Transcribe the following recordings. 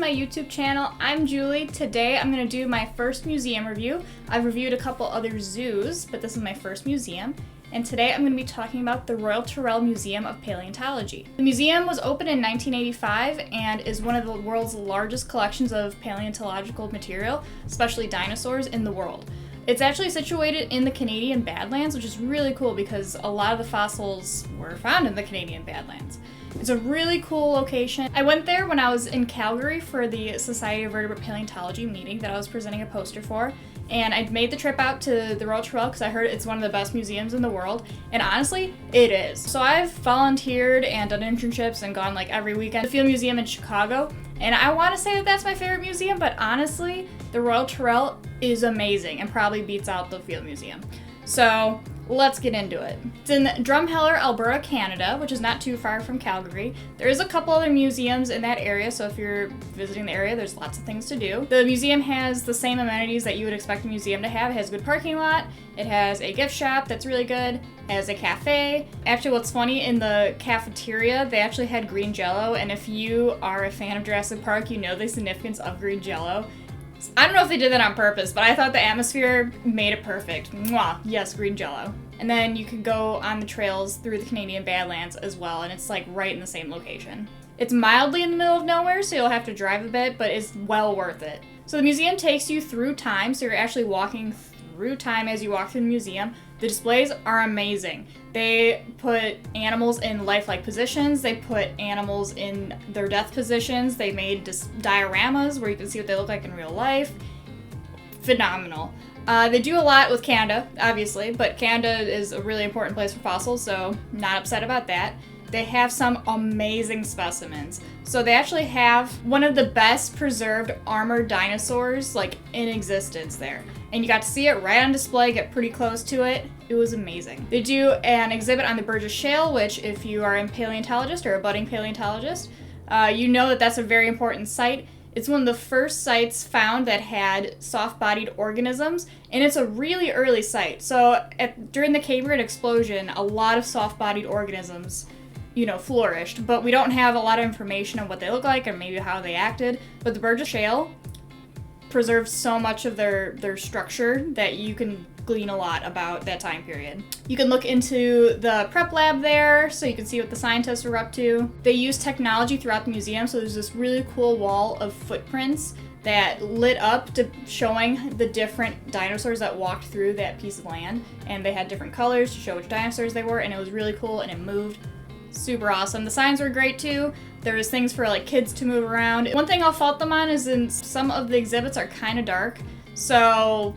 my YouTube channel. I'm Julie. Today I'm going to do my first museum review. I've reviewed a couple other zoos, but this is my first museum. And today I'm going to be talking about the Royal Tyrrell Museum of Paleontology. The museum was opened in 1985 and is one of the world's largest collections of paleontological material, especially dinosaurs, in the world. It's actually situated in the Canadian Badlands, which is really cool because a lot of the fossils were found in the Canadian Badlands. It's a really cool location. I went there when I was in Calgary for the Society of Vertebrate Paleontology meeting that I was presenting a poster for, and I made the trip out to the Royal Tyrrell because I heard it's one of the best museums in the world, and honestly, it is. So I've volunteered and done internships and gone like every weekend to the Field Museum in Chicago, and I want to say that that's my favorite museum, but honestly, the Royal Tyrrell is amazing and probably beats out the Field Museum. So let's get into it. It's in Drumheller, Alberta, Canada, which is not too far from Calgary. There is a couple other museums in that area, so if you're visiting the area, there's lots of things to do. The museum has the same amenities that you would expect a museum to have. It has a good parking lot, it has a gift shop that's really good, it has a cafe. Actually, what's funny, in the cafeteria, they actually had green Jell-O, and if you are a fan of Jurassic Park, you know the significance of green Jell-O. I don't know if they did that on purpose, but I thought the atmosphere made it perfect. Mwah! Yes, green Jell-O. And then you can go on the trails through the Canadian Badlands as well, and it's like right in the same location. It's mildly in the middle of nowhere, so you'll have to drive a bit, but it's well worth it. So the museum takes you through time, so you're actually walking through time as you walk through the museum. The displays are amazing. They put animals in lifelike positions, they put animals in their death positions, they made dioramas where you can see what they look like in real life. Phenomenal. They do a lot with Canada, obviously, but Canada is a really important place for fossils, so not upset about that. They have some amazing specimens. So they actually have one of the best preserved armored dinosaurs like in existence there. And you got to see it right on display, get pretty close to it. It was amazing. They do an exhibit on the Burgess Shale, which if you are a paleontologist or a budding paleontologist, you know that that's a very important site. It's one of the first sites found that had soft-bodied organisms, and it's a really early site. So during the Cambrian explosion, a lot of soft-bodied organisms flourished, but we don't have a lot of information on what they look like or maybe how they acted. But the Burgess Shale preserves so much of their structure that you can glean a lot about that time period. You can look into the prep lab there so you can see what the scientists were up to. They use technology throughout the museum, so there's this really cool wall of footprints that lit up to showing the different dinosaurs that walked through that piece of land, and they had different colors to show which dinosaurs they were, and it was really cool and it moved. Super awesome. The signs were great too. There was things for like kids to move around. One thing I'll fault them on is in some of the exhibits are kind of dark, so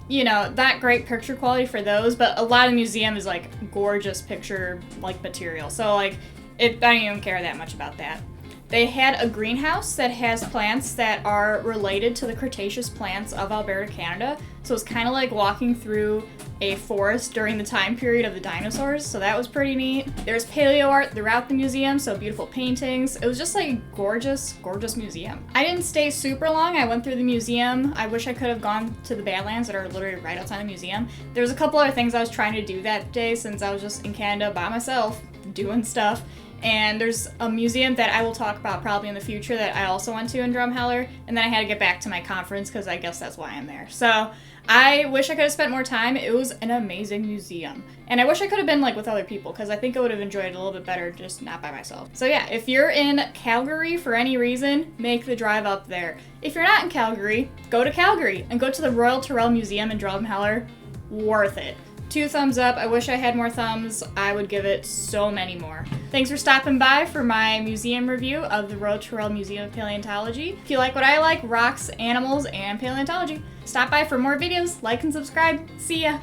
not great picture quality for those, but a lot of the museum is like gorgeous picture like material, so like I don't even care that much about that. They had a greenhouse that has plants that are related to the Cretaceous plants of Alberta, Canada, so it's kind of like walking through a forest during the time period of the dinosaurs, so that was pretty neat. There's paleo art throughout the museum, so beautiful paintings. It was just like a gorgeous, gorgeous museum. I didn't stay super long. I went through the museum. I wish I could have gone to the Badlands that are literally right outside the museum. There was a couple other things I was trying to do that day since I was just in Canada by myself doing stuff. And there's a museum that I will talk about probably in the future that I also went to in Drumheller, and then I had to get back to my conference because I guess that's why I'm there. So I wish I could have spent more time. It was an amazing museum. And I wish I could have been like with other people because I think I would have enjoyed it a little bit better just not by myself. So yeah, if you're in Calgary for any reason, make the drive up there. If you're not in Calgary, go to Calgary and go to the Royal Tyrrell Museum in Drumheller. Worth it. 2 thumbs up. I wish I had more thumbs. I would give it so many more. Thanks for stopping by for my museum review of the Royal Tyrrell Museum of Paleontology. If you like what I like, rocks, animals, and paleontology, stop by for more videos, like and subscribe. See ya!